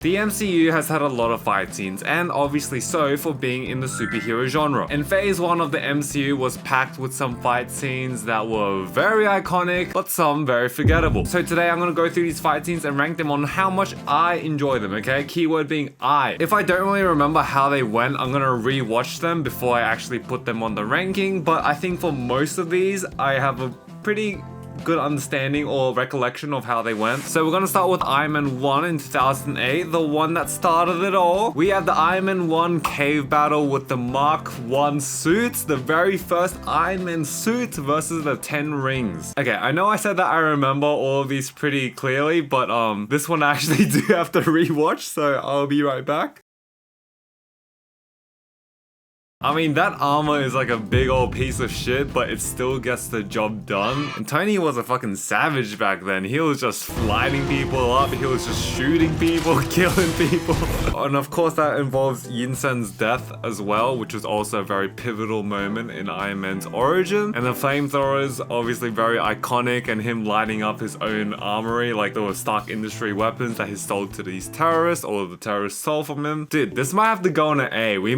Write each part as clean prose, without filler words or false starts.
The MCU has had a lot of fight scenes, and obviously so for being in the superhero genre. And phase 1 of the MCU was packed with some fight scenes that were very iconic, but some very forgettable. So today I'm gonna go through these fight scenes and rank them on how much I enjoy them, okay? Keyword being I. If I don't really remember how they went, I'm gonna re-watch them before I actually put them on the ranking, but I think for most of these, I have a pretty good understanding or recollection of how they went. So we're gonna start with Iron Man 1 in 2008, the one that started it all. We have the Iron Man 1 cave battle with the Mark 1 suits, the very first Iron Man suit versus the 10 rings. Okay, I know I said that I remember all of these pretty clearly, but this one I actually do have to rewatch, so I'll be right back. I mean, that armor is like a big old piece of shit, but it still gets the job done. And Tony was a fucking savage back then. He was just lighting people up, he was just shooting people, killing people. And of course that involves Yinsen's death as well, which was also a very pivotal moment in Iron Man's origin. And the flamethrower is obviously very iconic, and him lighting up his own armory, like the Stark Industry weapons that he stole to these terrorists, or the terrorists stole from him. Dude, this might have to go on an A. We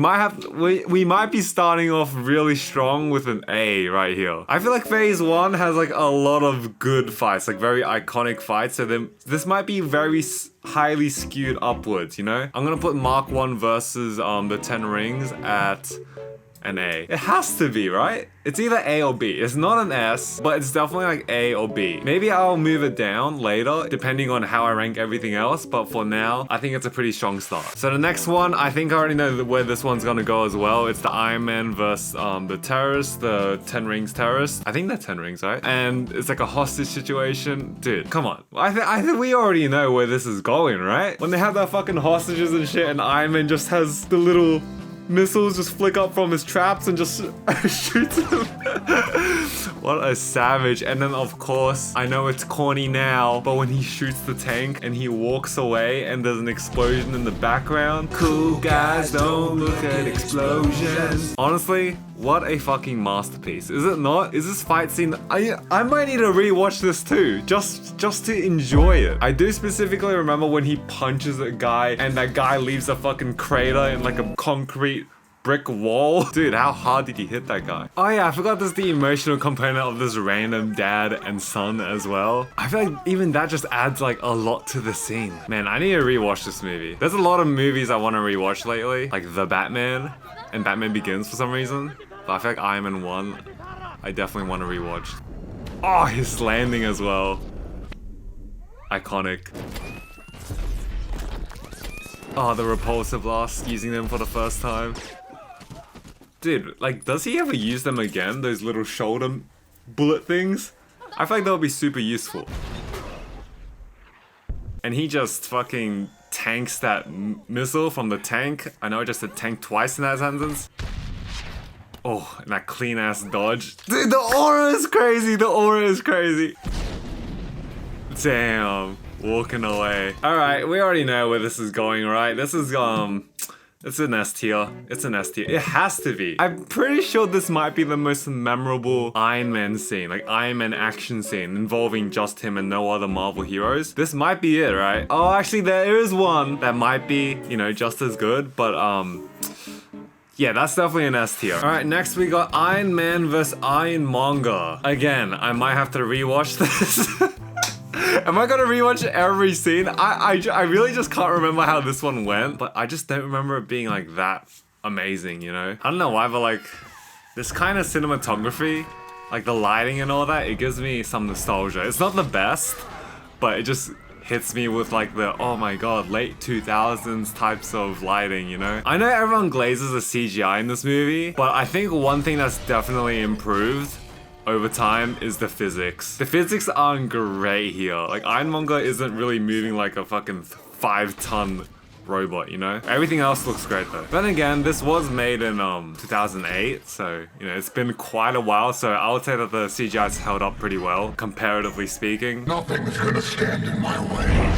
might be starting off really strong with an A right here. I feel like phase 1 has like a lot of good fights, like very iconic fights, so then this might be very highly skewed upwards, you know? I'm gonna put Mark 1 versus the 10 rings at an A. It has to be, right? It's either A or B. It's not an S, but it's definitely like A or B. Maybe I'll move it down later, depending on how I rank everything else, but for now, I think it's a pretty strong start. So the next one, I think I already know where this one's gonna go as well. It's the Iron Man versus the terrorists, the 10 rings terrorists. I think they're 10 rings, right? And it's like a hostage situation. Dude, come on. I think we already know where this is going, right? When they have their fucking hostages and shit, and Iron Man just has the little missiles just flick up from his traps and just shoots him. What a savage. And then of course, I know it's corny now, but when he shoots the tank and he walks away and there's an explosion in the background. Cool guys don't look at explosions. Honestly, what a fucking masterpiece. Is it not? Is this fight scene? I might need to rewatch this too, just to enjoy it. I do specifically remember when he punches a guy and that guy leaves a fucking crater in like a concrete brick wall. Dude, how hard did he hit that guy? Oh yeah, I forgot there's the emotional component of this random dad and son as well. I feel like even that just adds like a lot to the scene. Man, I need to rewatch this movie. There's a lot of movies I want to rewatch lately, like The Batman and Batman Begins for some reason. But I feel like Iron Man 1, I definitely want to rewatch. Oh, his landing as well. Iconic. Oh, the repulsive blast, using them for the first time. Dude, like, does he ever use them again? Those little shoulder bullet things? I feel like that would be super useful. And he just fucking tanks that missile from the tank. I know I just said tank twice in that sentence. Oh, and that clean ass dodge. Dude, the aura is crazy. The aura is crazy. Damn. Walking away. Alright, we already know where this is going, right? This is, it's an S tier. It's an S tier. It has to be. I'm pretty sure this might be the most memorable Iron Man scene, like Iron Man action scene involving just him and no other Marvel heroes. This might be it, right? Oh, actually, there is one that might be, you know, just as good, but, yeah, that's definitely an S tier. Alright, next we got Iron Man vs. Ironmonger. Again, I might have to rewatch this. Am I gonna rewatch every scene? I really just can't remember how this one went, but I just don't remember it being like that amazing, you know? I don't know why, but like, this kind of cinematography, like the lighting and all that, it gives me some nostalgia. It's not the best, but it just hits me with like the, oh my god, late 2000s types of lighting, you know? I know everyone glazes the CGI in this movie, but I think one thing that's definitely improved over time is the physics. The physics aren't great here. Like, Ironmonger isn't really moving like a fucking 5-ton robot, you know? Everything else looks great though. Then again, this was made in 2008, so, you know, it's been quite a while, so I would say that the CGI's held up pretty well, comparatively speaking. Nothing is gonna stand in my way.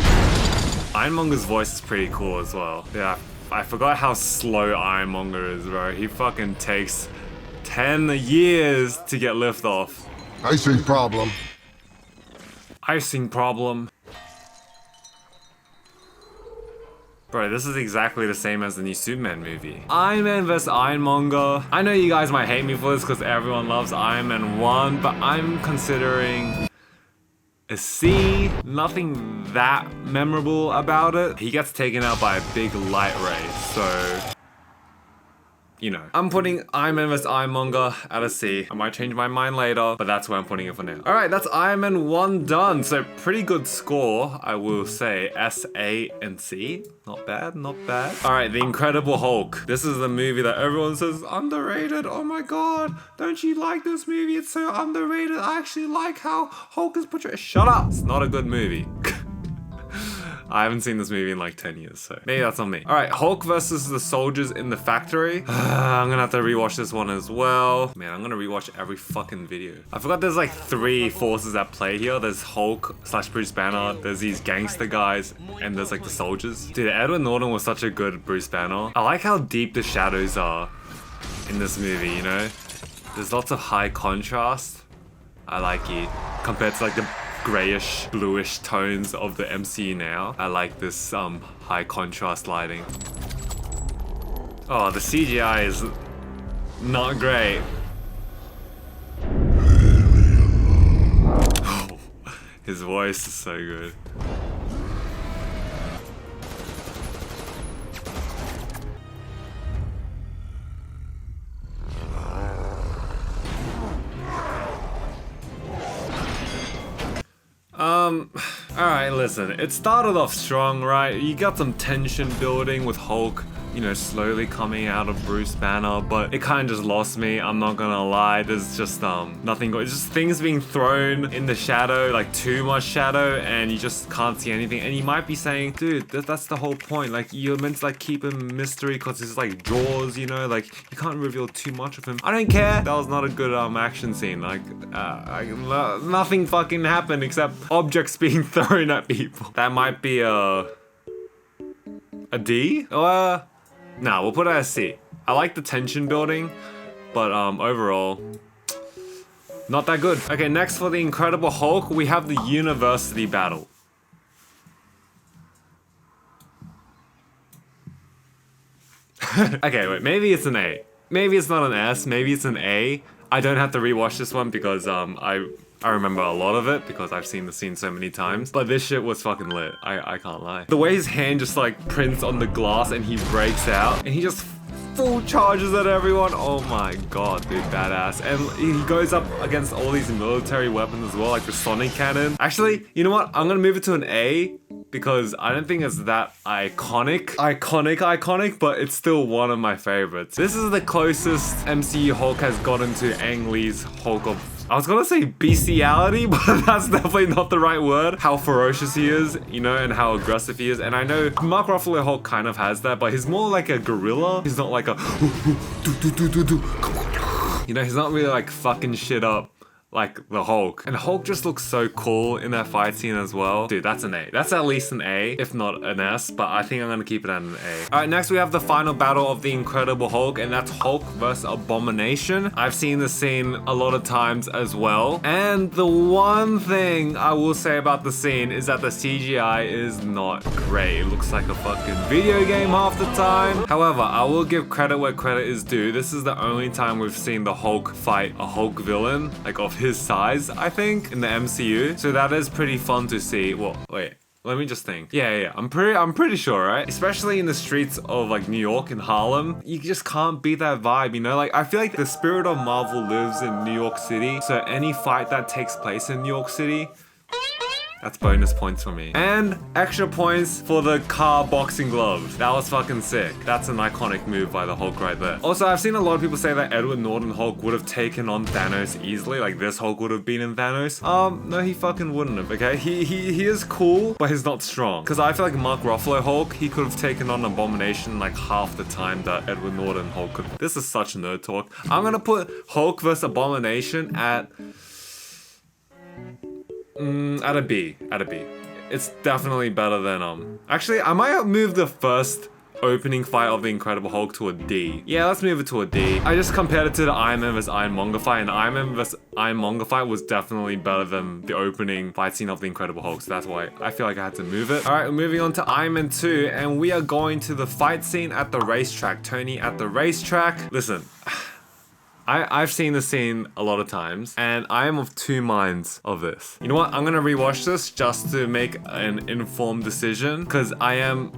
Ironmonger's voice is pretty cool as well. Yeah, I forgot how slow Ironmonger is, bro. He fucking takes 10 years to get liftoff. Icing problem. Icing problem. Bro, this is exactly the same as the new Superman movie. Iron Man vs. Ironmonger. I know you guys might hate me for this because everyone loves Iron Man 1, but I'm considering a C. Nothing that memorable about it. He gets taken out by a big light ray, so you know. I'm putting Iron Man vs. Ironmonger at a C. I might change my mind later, but that's where I'm putting it for now. Alright, that's Iron Man 1 done. So pretty good score, I will say. S, A, and C. Not bad, not bad. Alright, The Incredible Hulk. This is the movie that everyone says underrated. Oh my god, don't you like this movie? It's so underrated. I actually like how Hulk is portrayed. Shut up! It's not a good movie. I haven't seen this movie in like 10 years, so maybe that's on me. All right, Hulk versus the soldiers in the factory. I'm gonna have to rewatch this one as well. Man, I'm gonna rewatch every fucking video. I forgot there's like 3 forces at play here. There's Hulk / Bruce Banner, there's these gangster guys, and there's like the soldiers. Dude, Edward Norton was such a good Bruce Banner. I like how deep the shadows are in this movie, you know? There's lots of high contrast. I like it. Compared to like the grayish, bluish tones of the MCU now. I like this high contrast lighting. Oh, the CGI is not great. Oh, his voice is so good. Alright, listen, it started off strong, right? You got some tension building with Hulk, you know, slowly coming out of Bruce Banner, but it kind of just lost me, I'm not gonna lie. There's just nothing going, it's just things being thrown in the shadow, like too much shadow, and you just can't see anything. And you might be saying, dude, that's the whole point, like you're meant to like keep a mystery because it's like Jaws, you know, like you can't reveal too much of him. I don't care. That was not a good action scene. Like nothing fucking happened except objects being thrown at people. That might be a D? Nah, we'll put it as C. I like the tension building, but overall, not that good. Okay, next for the Incredible Hulk, we have the university battle. Okay, wait, maybe it's an A. Maybe it's not an S, maybe it's an A. I don't have to rewatch this one because I remember a lot of it because I've seen the scene so many times. But this shit was fucking lit. I can't lie. The way his hand just like prints on the glass and he breaks out and he just full charges at everyone. Oh my god, dude, badass. And he goes up against all these military weapons as well, like the sonic cannon. Actually, you know what? I'm gonna move it to an A because I don't think it's that iconic, but it's still one of my favorites. This is the closest MCU Hulk has gotten to Ang Lee's Hulk of, I was gonna say bestiality, but that's definitely not the right word. How ferocious he is, you know, and how aggressive he is. And I know Mark Ruffalo Hulk kind of has that, but he's more like a gorilla. He's not like a, you know, he's not really like fucking shit up like the Hulk. And Hulk just looks so cool in that fight scene as well. Dude, that's an A. That's at least an A, if not an S, but I think I'm gonna keep it at an A. Alright, next we have the final battle of the Incredible Hulk, and that's Hulk versus Abomination. I've seen this scene a lot of times as well. And the one thing I will say about the scene is that the CGI is not great. It looks like a fucking video game half the time. However, I will give credit where credit is due. This is the only time we've seen the Hulk fight a Hulk villain, like of his size, I think, in the MCU. So that is pretty fun to see. Well, wait, let me just think. Yeah, I'm pretty sure, right? Especially in the streets of like New York and Harlem, you just can't beat that vibe, you know? Like, I feel like the spirit of Marvel lives in New York City. So any fight that takes place in New York City, that's bonus points for me. And extra points for the car boxing gloves. That was fucking sick. That's an iconic move by the Hulk right there. Also, I've seen a lot of people say that Edward Norton Hulk would have taken on Thanos easily. Like this Hulk would have been in Thanos. No, he fucking wouldn't have, okay? He is cool, but he's not strong. Because I feel like Mark Ruffalo Hulk, he could have taken on Abomination like half the time that Edward Norton Hulk could. This is such nerd talk. I'm gonna put Hulk vs. Abomination at a B. It's definitely better than actually I might move the first opening fight of the Incredible Hulk to a D. Yeah, let's move it to a D. I just compared it to the Iron Man vs. Ironmonger fight, and Iron Man vs. Ironmonger fight was definitely better than the opening fight scene of the Incredible Hulk, so that's why I feel like I had to move it. Alright, we're moving on to Iron Man 2, and we are going to the fight scene at the racetrack. Tony at the racetrack. Listen, I've seen this scene a lot of times, and I am of two minds of this. You know what? I'm gonna rewatch this just to make an informed decision, because I am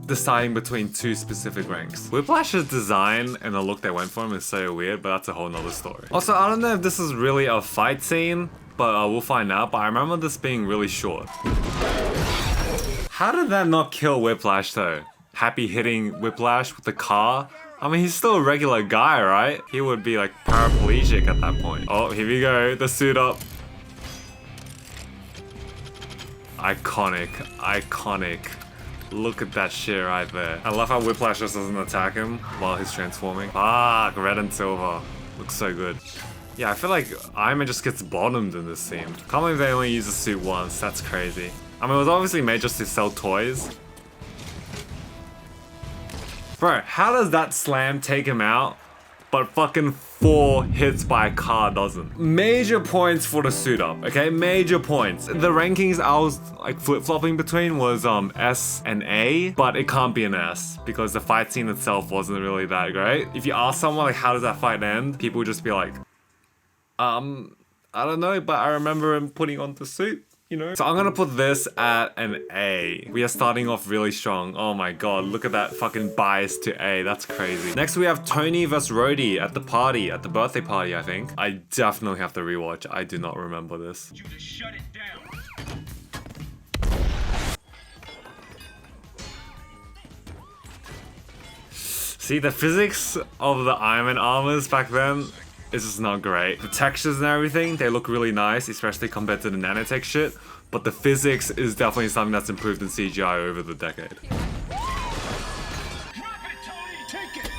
deciding between two specific ranks. Whiplash's design and the look they went for him is so weird, but that's a whole nother story. Also, I don't know if this is really a fight scene, but we'll find out. But I remember this being really short. How did that not kill Whiplash though? Happy hitting Whiplash with the car? I mean, he's still a regular guy, right? He would be like paraplegic at that point. Oh, here we go. The suit up. Iconic. Iconic. Look at that shit right there. I love how Whiplash just doesn't attack him while he's transforming. Fuck, red and silver. Looks so good. Yeah, I feel like Iron Man just gets bottomed in this scene. Can't believe they only use the suit once. That's crazy. I mean, it was obviously made just to sell toys. Bro, how does that slam take him out, but fucking 4 hits by a car doesn't? Major points for the suit up, okay? Major points. The rankings I was like flip-flopping between was S and A, but it can't be an S because the fight scene itself wasn't really that great. If you ask someone like, how does that fight end? People would just be like, I don't know, but I remember him putting on the suit. You know? So I'm gonna put this at an A. We are starting off really strong. Oh my god, look at that fucking bias to A. That's crazy. Next we have Tony vs. Rhodey at the party, at the birthday party, I think. I definitely have to rewatch. I do not remember this. You just shut it down. See, the physics of the Iron Man armors back then is just not great. The textures and everything, they look really nice, especially compared to the nanotech shit. But the physics is definitely something that's improved in CGI over the decade. Drop it, Tony. Take it.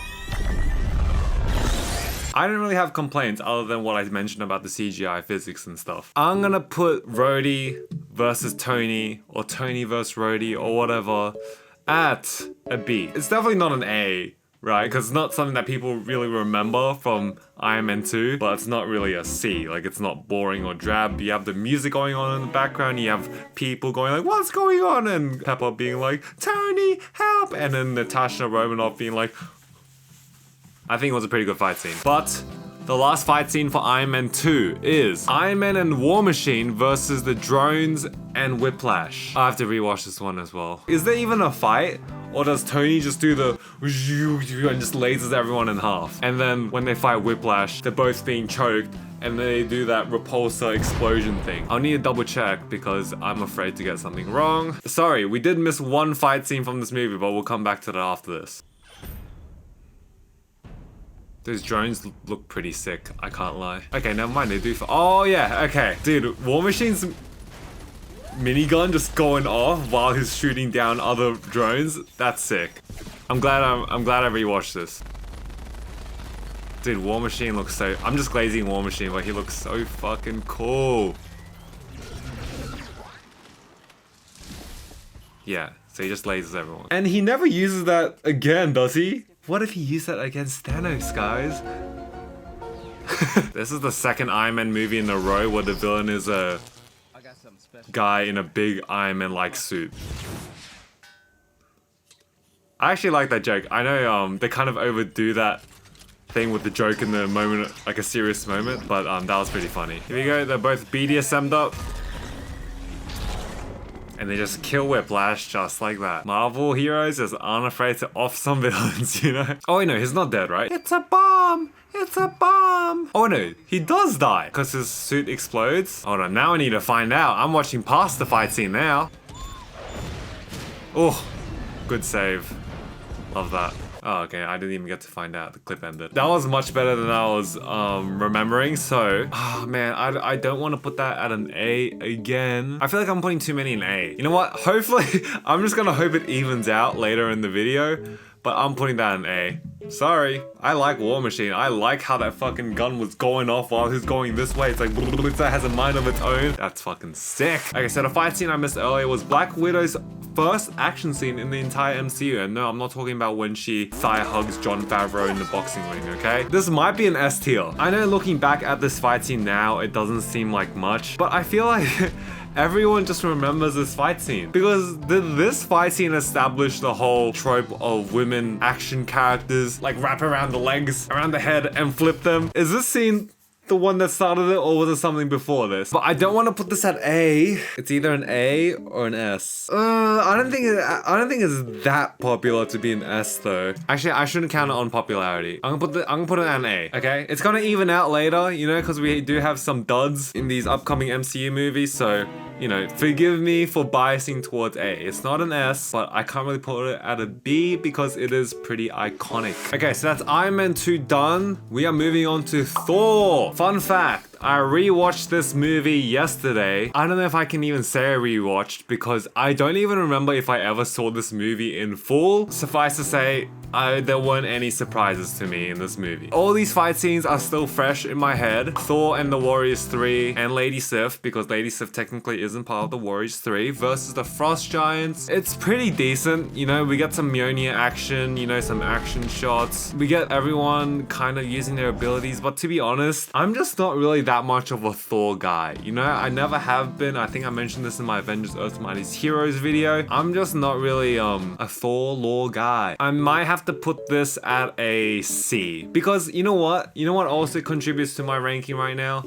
I didn't really have complaints other than what I mentioned about the CGI physics and stuff. I'm gonna put Rhodey versus Tony, or Tony versus Rhodey, or whatever, at a B. It's definitely not an A, right? Because it's not something that people really remember from Iron Man 2, but it's not really a C. Like, it's not boring or drab. You have the music going on in the background, you have people going like, what's going on? And Pepper being like, Tony, help! And then Natasha Romanoff being like, I think it was a pretty good fight scene. But the last fight scene for Iron Man 2 is Iron Man and War Machine versus the drones and Whiplash. I have to rewatch this one as well. Is there even a fight? Or does Tony just do the and just lasers everyone in half? And then when they fight Whiplash, they're both being choked and they do that repulsor explosion thing. I'll need to double check because I'm afraid to get something wrong. Sorry, we did miss one fight scene from this movie, but we'll come back to that after this. Those drones look pretty sick, I can't lie. Okay, never mind, they do. Oh yeah, okay. Dude, War Machine's minigun just going off while he's shooting down other drones. That's sick. I'm glad I rewatched this. Dude, War Machine looks so... I'm just glazing War Machine, but he looks so fucking cool. Yeah, so he just lasers everyone. And he never uses that again, does he? What if he used that against Thanos, guys? This is the second Iron Man movie in a row where the villain is a guy in a big Iron Man-like suit. I actually like that joke. I know they kind of overdo that thing with the joke in the moment, like a serious moment, but that was pretty funny. Here we go, they're both BDSM'd up. And they just kill Whiplash just like that. Marvel heroes just aren't afraid to off some villains, you know? Oh wait, no, he's not dead, right? It's a bomb! It's a bomb! Oh no, he does die because his suit explodes. Hold on, now I need to find out. I'm watching past the fight scene now. Oh, good save. Love that. Oh, okay, I didn't even get to find out. The clip ended. That was much better than I was remembering, so... Oh, man, I don't want to put that at an A again. I feel like I'm putting too many in A. You know what? Hopefully, I'm just gonna hope it evens out later in the video, but I'm putting that in A. Sorry, I like War Machine. I like how that fucking gun was going off while he's going this way. It's like, it has a mind of its own. That's fucking sick. Okay, so the fight scene I missed earlier was Black Widow's first action scene in the entire MCU. And no, I'm not talking about when she thigh hugs Jon Favreau in the boxing ring, okay? This might be an S tier. I know looking back at this fight scene now, it doesn't seem like much, but I feel like everyone just remembers this fight scene because this fight scene established the whole trope of women action characters like wrap around the legs, around the head and flip them. Is this scene the one that started it, or was it something before this? But I don't want to put this at A. It's either an A or an S. I don't think it's that popular to be an S though. Actually, I shouldn't count it on popularity. I'm gonna put it at an A. Okay, it's gonna even out later, you know, because we do have some duds in these upcoming MCU movies. So, you know, forgive me for biasing towards A. It's not an S, but I can't really put it at a B because it is pretty iconic. Okay, so that's Iron Man 2 done. We are moving on to Thor. Fun fact, I rewatched this movie yesterday. I don't know if I can even say I rewatched because I don't even remember if I ever saw this movie in full. Suffice to say, there weren't any surprises to me in this movie. All these fight scenes are still fresh in my head. Thor and the Warriors 3 and Lady Sif, because Lady Sif technically isn't part of the Warriors 3, versus the Frost Giants. It's pretty decent, you know, we get some Mjolnir action, you know, some action shots. We get everyone kind of using their abilities, but to be honest, I'm just not really that much of a Thor guy. You know, I never have been. I think I mentioned this in my Avengers Earth's Mightiest Heroes video. I'm just not really a Thor lore guy. I might have to put this at a C because you know what also contributes to my ranking right now?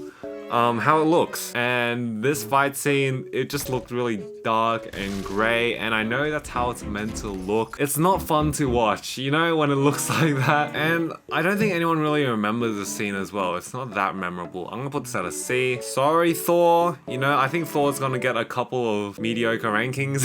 How it looks. And this fight scene, it just looked really dark and gray, and I know that's how it's meant to look. It's not fun to watch, you know, when it looks like that. And I don't think anyone really remembers the scene as well. It's not that memorable. I'm gonna put this at a C. Sorry, Thor. You know, I think Thor's gonna get a couple of mediocre rankings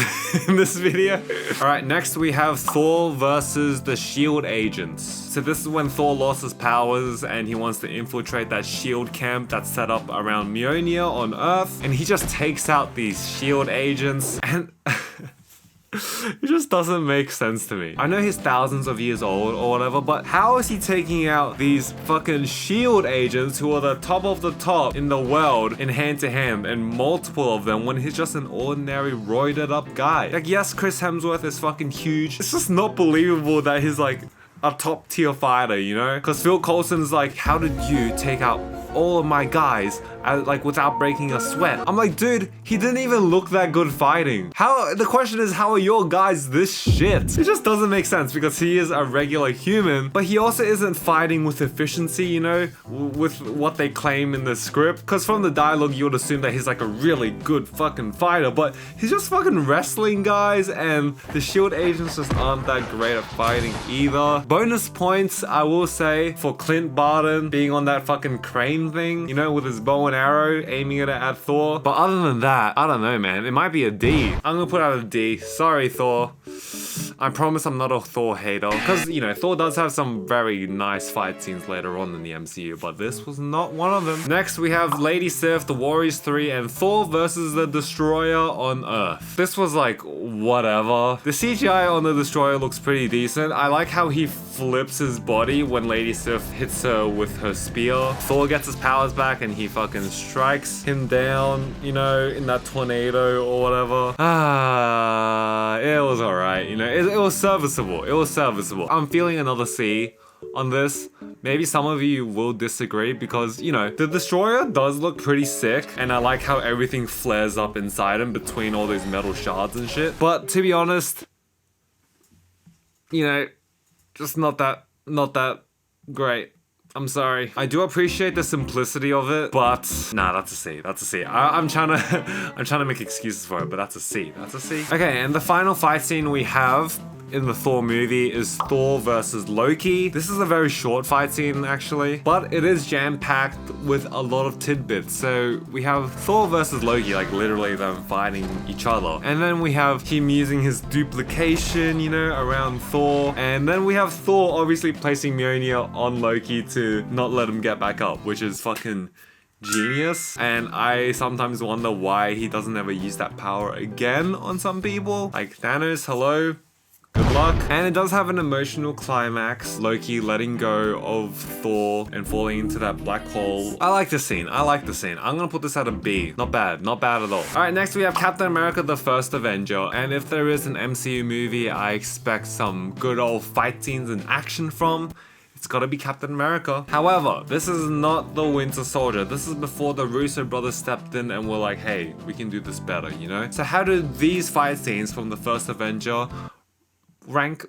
in this video. Alright, next we have Thor versus the SHIELD agents. So this is when Thor lost his powers and he wants to infiltrate that SHIELD camp that's set up around Mjolnir on Earth, and he just takes out these SHIELD agents, and it just doesn't make sense to me. I know he's thousands of years old or whatever, but how is he taking out these fucking SHIELD agents who are the top of the top in the world in hand to hand, and multiple of them, when he's just an ordinary roided up guy? Like, yes, Chris Hemsworth is fucking huge. It's just not believable that he's like a top tier fighter, you know? Because Phil Coulson's like, how did you take out all of my guys like without breaking a sweat? I'm like, dude, he didn't even look that good fighting. The question is, how are your guys this shit? It just doesn't make sense because he is a regular human, but he also isn't fighting with efficiency, you know, with what they claim in the script. Because from the dialogue, you would assume that he's like a really good fucking fighter, but he's just fucking wrestling guys, and the SHIELD agents just aren't that great at fighting either. Bonus points, I will say, for Clint Barton being on that fucking crane thing, you know, with his bow and arrow, aiming it at Thor. But other than that, I don't know, man. It might be a D. I'm gonna put out a D. Sorry, Thor. I promise I'm not a Thor hater. Because, you know, Thor does have some very nice fight scenes later on in the MCU, but this was not one of them. Next, we have Lady Sif, the Warriors 3, and Thor versus the Destroyer on Earth. This was like, whatever. The CGI on the Destroyer looks pretty decent. I like how he flips his body when Lady Sif hits her with her spear. Thor gets his powers back and he fucking strikes him down, you know, in that tornado or whatever. It was alright, you know, it was serviceable. It was serviceable. I'm feeling another C on this. Maybe some of you will disagree because, you know, the Destroyer does look pretty sick, and I like how everything flares up inside him between all those metal shards and shit. But to be honest, you know, just not that great. I'm sorry. I do appreciate the simplicity of it, but nah, that's a C. That's a C. I'm trying to make excuses for it, but that's a C. That's a C. Okay, and the final fight scene we have in the Thor movie is Thor versus Loki. This is a very short fight scene actually, but it is jam-packed with a lot of tidbits. So we have Thor versus Loki, like literally them fighting each other. And then we have him using his duplication, you know, around Thor. And then we have Thor obviously placing Mjolnir on Loki to not let him get back up, which is fucking genius. And I sometimes wonder why he doesn't ever use that power again on some people. Like Thanos, hello? Good luck. And it does have an emotional climax. Loki letting go of Thor and falling into that black hole. I like the scene. I like the scene. I'm gonna put this at a B. Not bad. Not bad at all. Alright, next we have Captain America, the First Avenger. And if there is an MCU movie I expect some good old fight scenes and action from, it's gotta be Captain America. However, this is not the Winter Soldier. This is before the Russo brothers stepped in and were like, hey, we can do this better, you know? So how do these fight scenes from the First Avenger rank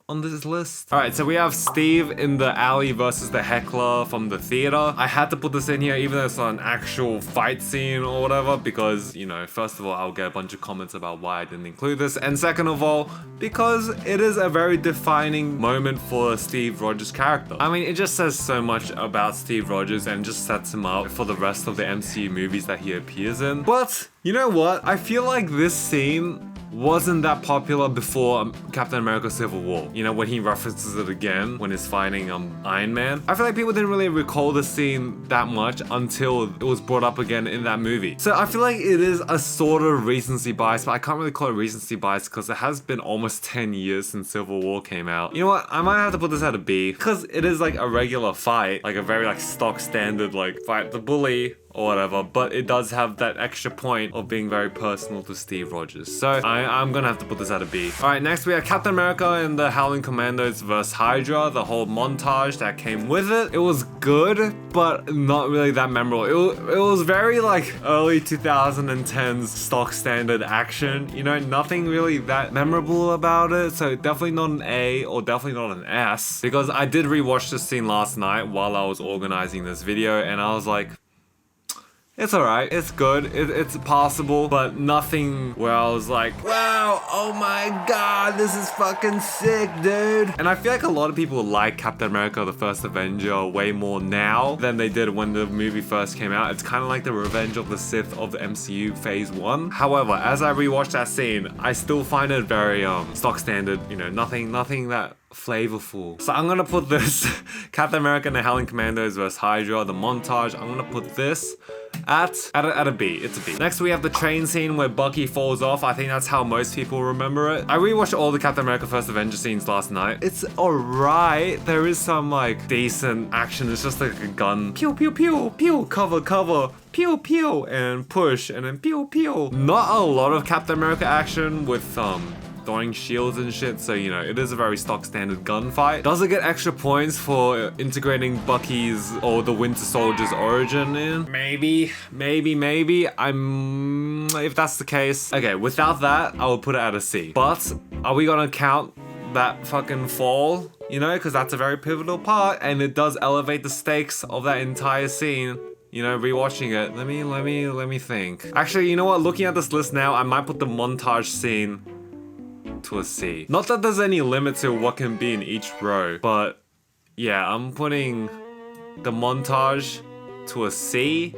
on this list? Alright, so we have Steve in the alley versus the heckler from the theater. I had to put this in here even though it's not an actual fight scene or whatever because, you know, first of all, I'll get a bunch of comments about why I didn't include this, and second of all, because it is a very defining moment for Steve Rogers' character. I mean, it just says so much about Steve Rogers and just sets him up for the rest of the MCU movies that he appears in. But, you know what? I feel like this scene wasn't that popular before Captain America Civil War. You know, when he references it again when he's fighting Iron Man. I feel like people didn't really recall the scene that much until it was brought up again in that movie. So I feel like it is a sort of recency bias, but I can't really call it recency bias because it has been almost 10 years since Civil War came out. You know what? I might have to put this at a B because it is like a regular fight, like a very like stock standard like fight the bully or whatever, but it does have that extra point of being very personal to Steve Rogers. So I'm gonna have to put this at a B. Alright, next we have Captain America and the Howling Commandos vs. Hydra, the whole montage that came with it. It was good, but not really that memorable. It was very like early 2010s stock standard action, you know, nothing really that memorable about it. So definitely not an A or definitely not an S, because I did rewatch this scene last night while I was organizing this video and I was like, it's alright, it's good, it's passable, but nothing where I was like, wow, oh my god, this is fucking sick, dude. And I feel like a lot of people like Captain America, the First Avenger way more now than they did when the movie first came out. It's kind of like the Revenge of the Sith of the MCU Phase 1. However, as I rewatched that scene, I still find it very stock standard, you know, nothing that flavorful. So I'm gonna put this Captain America and the Howling Commandos vs. Hydra, the montage, I'm gonna put this at a B. It's a B. Next we have the train scene where Bucky falls off. I think that's how most people remember it. I rewatched all the Captain America First Avenger scenes last night. It's alright. There is some like decent action. It's just like a gun. Pew pew pew pew, cover cover, pew pew, and push, and then pew pew. Not a lot of Captain America action with throwing shields and shit, so you know, it is a very stock standard gunfight. Does it get extra points for integrating Bucky's or the Winter Soldier's origin in? Maybe. If that's the case. Okay, without that, I would put it at a C. But are we gonna count that fucking fall? You know, because that's a very pivotal part and it does elevate the stakes of that entire scene. You know, rewatching it. Let me think. Actually, you know what? Looking at this list now, I might put the montage scene to a C. Not that there's any limit to what can be in each row, but yeah, I'm putting the montage to a C.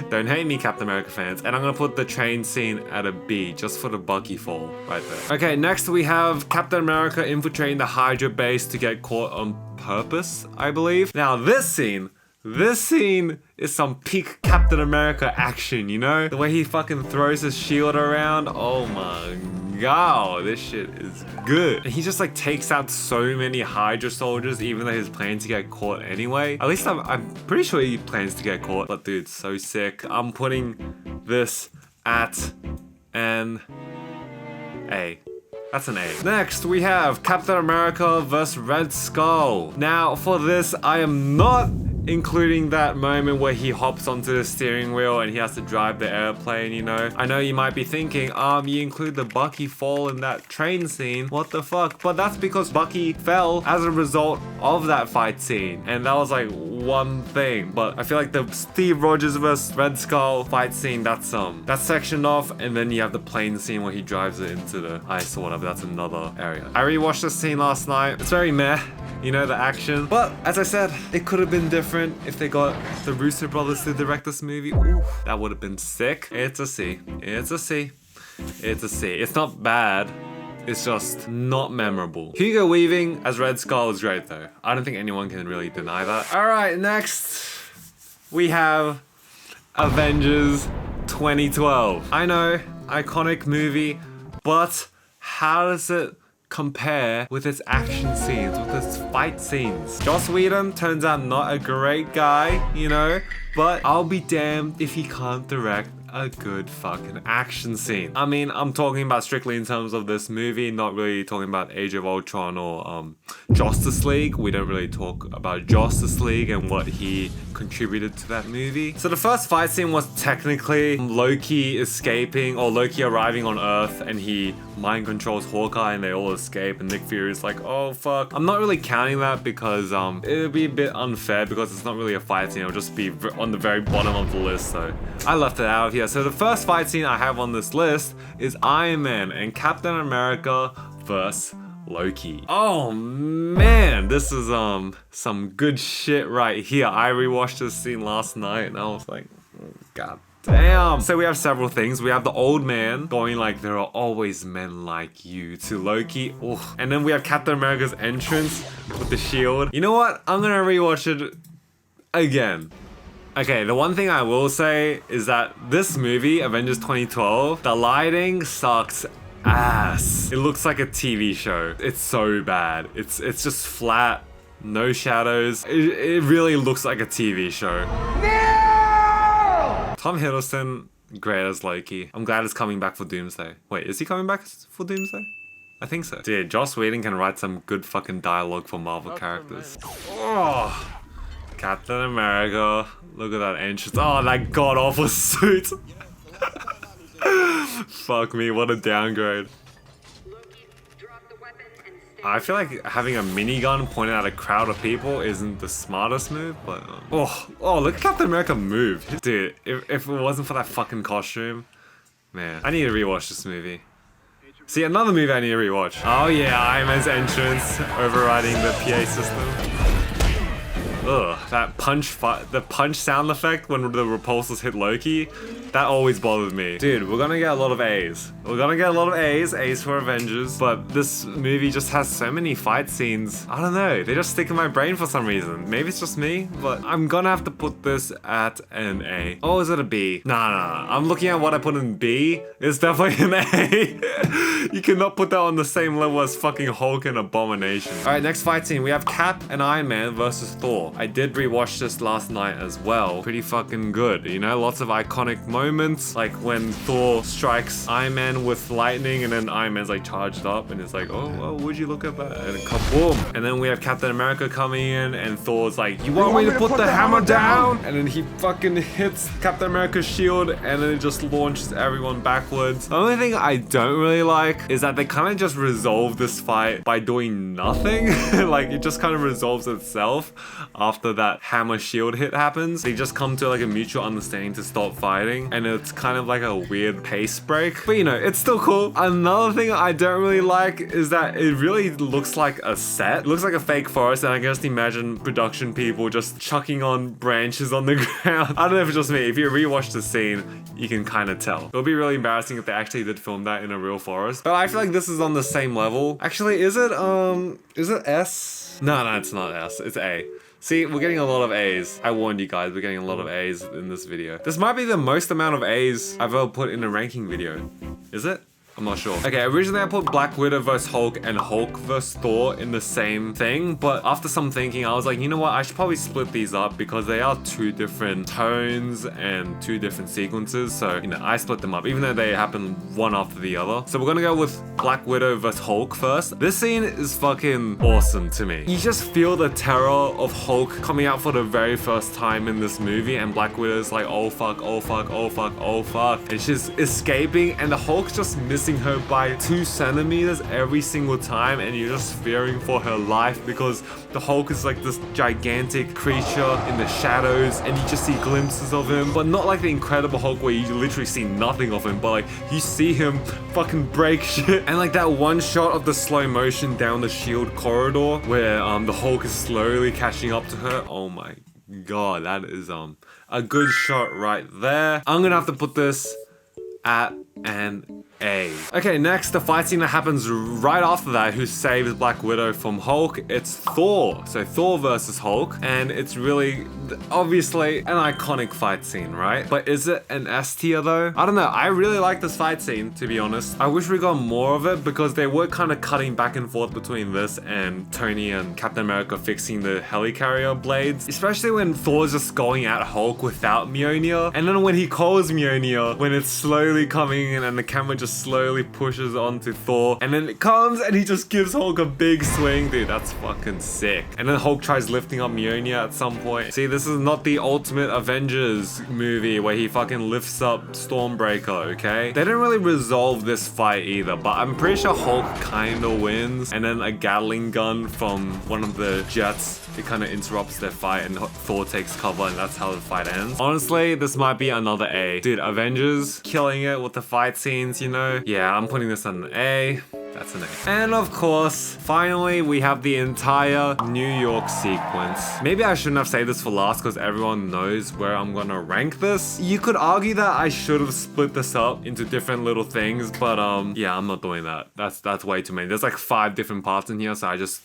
Don't hate me, Captain America fans. And I'm gonna put the train scene at a B, just for the Bucky fall right there. Okay, next we have Captain America infiltrating the Hydra base to get caught on purpose, I believe. Now this scene is some peak Captain America action, you know? The way he fucking throws his shield around, oh my god, this shit is good. And he just like takes out so many Hydra soldiers, even though he's planning to get caught anyway. At least I'm pretty sure he plans to get caught, but dude, so sick. I'm putting this at an A. That's an A. Next, we have Captain America vs. Red Skull. Now, for this, I am not including that moment where he hops onto the steering wheel and he has to drive the airplane, you know? I know you might be thinking, you include the Bucky fall in that train scene, what the fuck? But that's because Bucky fell as a result of that fight scene, and that was like one thing. But I feel like the Steve Rogers vs. Red Skull fight scene, that's sectioned off, and then you have the plane scene where he drives it into the ice or whatever. That's another area. I rewatched this scene last night. It's very meh, you know, the action. But as I said, it could have been different if they got the Russo brothers to direct this movie. Ooh, that would have been sick. It's a C. It's a C. It's a C. It's not bad. It's just not memorable. Hugo Weaving as Red Skull is great though. I don't think anyone can really deny that. Alright, next we have Avengers 2012. I know, iconic movie, but how does it compare with its action scenes, with its fight scenes. Joss Whedon turns out not a great guy, you know, but I'll be damned if he can't direct a good fucking action scene. I mean, I'm talking about strictly in terms of this movie, not really talking about Age of Ultron or Justice League. We don't really talk about Justice League and what he contributed to that movie. So the first fight scene was technically Loki escaping, or Loki arriving on Earth, and he mind controls Hawkeye and they all escape, and Nick Fury is like, oh fuck. I'm not really counting that because it would be a bit unfair because it's not really a fight scene. It'll just be on the very bottom of the list, so I left it out of here. So the first fight scene I have on this list is Iron Man and Captain America versus Loki. Oh man, this is some good shit right here. I rewatched this scene last night and I was like, oh, god damn. So we have several things. We have the old man going like, there are always men like you, to Loki. Ooh. And then we have Captain America's entrance with the shield. You know what? I'm gonna rewatch it again. Okay, the one thing I will say is that this movie, Avengers 2012, the lighting sucks ass. It looks like a TV show. It's so bad. It's just flat, no shadows. It really looks like a TV show. No! Tom Hiddleston, great as Loki. I'm glad he's coming back for Doomsday. Wait, is he coming back for Doomsday? I think so. Dude, Joss Whedon can write some good fucking dialogue for Marvel characters. Oh. Captain America, look at that entrance. Oh, that god-awful suit. Fuck me, what a downgrade. I feel like having a minigun pointed at a crowd of people isn't the smartest move, but oh, look at Captain America move. Dude, if it wasn't for that fucking costume, man, I need to rewatch this movie. See, another movie I need to rewatch. Oh yeah, Iron Man's entrance overriding the PA system. Ugh, that the punch sound effect when the repulsors hit Loki, that always bothered me. Dude, we're gonna get a lot of A's. We're gonna get a lot of A's for Avengers, but this movie just has so many fight scenes. I don't know, they just stick in my brain for some reason. Maybe it's just me, but I'm gonna have to put this at an A. Oh, is it a B? Nah. I'm looking at what I put in B. It's definitely an A. You cannot put that on the same level as fucking Hulk and Abomination. Alright, next fight scene. We have Cap and Iron Man versus Thor. I did rewatch this last night as well. Pretty fucking good, you know? Lots of iconic moments, like when Thor strikes Iron Man with lightning and then Iron Man's like charged up and it's like, oh, would you look at that? And kaboom! And then we have Captain America coming in and Thor's like, you want me to put the hammer down? And then he fucking hits Captain America's shield and then it just launches everyone backwards. The only thing I don't really like is that they kind of just resolve this fight by doing nothing. Like it just kind of resolves itself after that hammer shield hit happens. They just come to like a mutual understanding to stop fighting and it's kind of like a weird pace break. But you know, it's still cool. Another thing I don't really like is that it really looks like a set. It looks like a fake forest and I can just imagine production people just chucking on branches on the ground. I don't know if it's just me. If you rewatch the scene, you can kind of tell. It'll be really embarrassing if they actually did film that in a real forest. But I feel like this is on the same level. Actually, is it S? No, it's not S. It's A. See, we're getting a lot of A's. I warned you guys, we're getting a lot of A's in this video. This might be the most amount of A's I've ever put in a ranking video. Is it? I'm not sure. Okay, originally I put Black Widow vs Hulk and Hulk vs Thor in the same thing, but after some thinking, I was like, you know what? I should probably split these up because they are two different tones and two different sequences. So, you know, I split them up, even though they happen one after the other. So we're gonna go with Black Widow vs Hulk first. This scene is fucking awesome to me. You just feel the terror of Hulk coming out for the very first time in this movie, and Black Widow's like, oh fuck, oh fuck, oh fuck, oh fuck. And she's escaping, and the Hulk's just missing her by 2 centimeters every single time, and you're just fearing for her life because the Hulk is like this gigantic creature in the shadows and you just see glimpses of him, but not like the Incredible Hulk where you literally see nothing of him, but like you see him fucking break shit. And like that one shot of the slow motion down the shield corridor where the Hulk is slowly catching up to her. Oh my god, that is a good shot right there. I'm gonna have to put this at an A. Okay, next, the fight scene that happens right after that, who saves Black Widow from Hulk, it's Thor. So Thor versus Hulk, and it's really, obviously, an iconic fight scene, right? But is it an S tier though? I don't know, I really like this fight scene, to be honest. I wish we got more of it because they were kind of cutting back and forth between this and Tony and Captain America fixing the helicarrier blades, especially when Thor's just going at Hulk without Mjolnir. And then when he calls Mjolnir, when it's slowly coming in and the camera just slowly pushes onto Thor, and then it comes and he just gives Hulk a big swing. Dude, that's fucking sick. And then Hulk tries lifting up Mjolnir at some point. See, this is not the Ultimate Avengers movie where he fucking lifts up Stormbreaker, okay? They didn't really resolve this fight either, but I'm pretty sure Hulk kinda wins, and then a Gatling gun from one of the jets, it kind of interrupts their fight and Thor takes cover, and that's how the fight ends. Honestly, this might be another A. Dude, Avengers killing it with the fight scenes, you know? Yeah, I'm putting this on an A. That's an A. And of course, finally, we have the entire New York sequence. Maybe I shouldn't have saved this for last because everyone knows where I'm gonna rank this. You could argue that I should have split this up into different little things, but yeah, I'm not doing that. That's way too many. There's like 5 different parts in here, so I just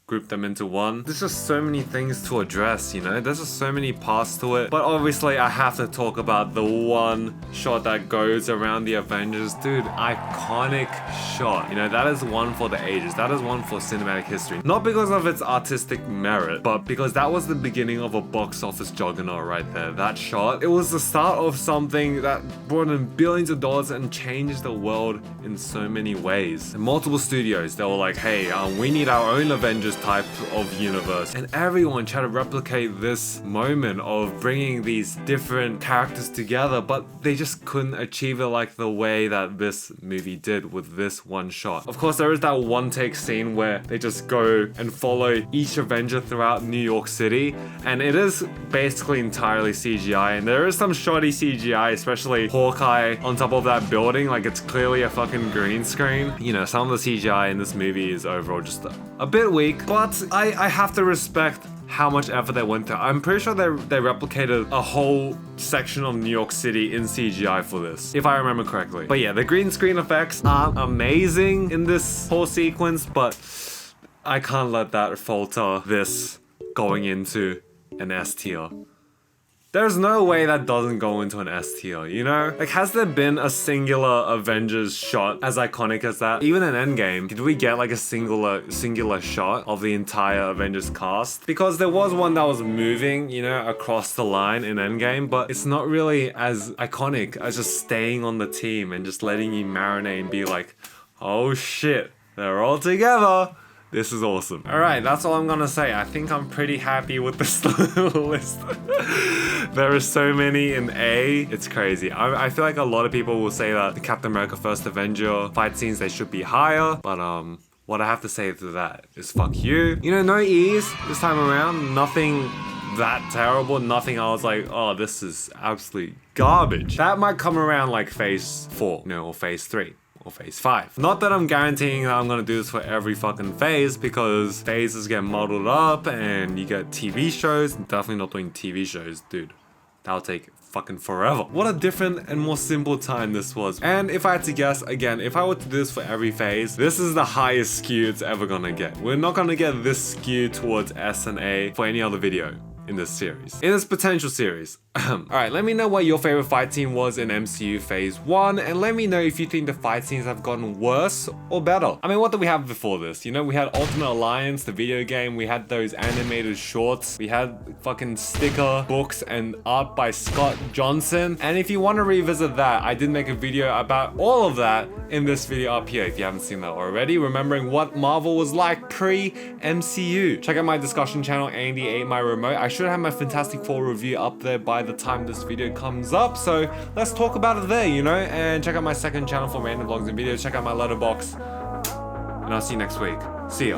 group them into one. There's just so many things to address, you know? There's just so many parts to it. But obviously, I have to talk about the one shot that goes around the Avengers. Dude, iconic shot. You know, that is one for the ages. That is one for cinematic history. Not because of its artistic merit, but because that was the beginning of a box office juggernaut right there. That shot, it was the start of something that brought in billions of dollars and changed the world in so many ways. And multiple studios, they were like, hey, we need our own Avengers type of universe, and everyone tried to replicate this moment of bringing these different characters together, but they just couldn't achieve it like the way that this movie did with this one shot. Of course, there is that one take scene where they just go and follow each Avenger throughout New York City, and it is basically entirely CGI, and there is some shoddy CGI, especially Hawkeye on top of that building, like it's clearly a fucking green screen. You know, some of the CGI in this movie is overall just a bit weak, but I have to respect how much effort they went through. I'm pretty sure they replicated a whole section of New York City in CGI for this, if I remember correctly. But yeah, the green screen effects are amazing in this whole sequence, but I can't let that falter this going into an S tier. There's no way that doesn't go into an S tier, you know? Like, has there been a singular Avengers shot as iconic as that? Even in Endgame, did we get like a singular shot of the entire Avengers cast? Because there was one that was moving, you know, across the line in Endgame, but it's not really as iconic as just staying on the team and just letting you marinate and be like, oh shit, they're all together. This is awesome. All right, that's all I'm gonna say. I think I'm pretty happy with this list. There are so many in A, it's crazy. I feel like a lot of people will say that the Captain America First Avenger fight scenes, they should be higher, but what I have to say to that is fuck you. You know, no E's this time around, nothing that terrible, nothing I was like, oh, this is absolute garbage. That might come around like phase 4, you know, or phase 3. Or phase 5. Not that I'm guaranteeing that I'm gonna do this for every fucking phase, because phases get muddled up and you get TV shows. I'm definitely not doing TV shows, dude. That'll take fucking forever. What a different and more simple time this was. And if I had to guess, again, if I were to do this for every phase, this is the highest skew it's ever gonna get. We're not gonna get this skew towards S and A for any other video in this series. In this potential series. Alright, let me know what your favorite fight scene was in MCU Phase 1, and let me know if you think the fight scenes have gotten worse or better. I mean, what did we have before this? You know, we had Ultimate Alliance, the video game, we had those animated shorts, we had fucking sticker books and art by Scott Johnson, and if you want to revisit that, I did make a video about all of that in this video up here if you haven't seen that already, remembering what Marvel was like pre-MCU. Check out my discussion channel, Andy Ate My Remote. I should have my Fantastic Four review up there by the time this video comes up, so let's talk about it there, you know, and check out my second channel for random vlogs and videos, check out my letterbox, and I'll see you next week. See ya.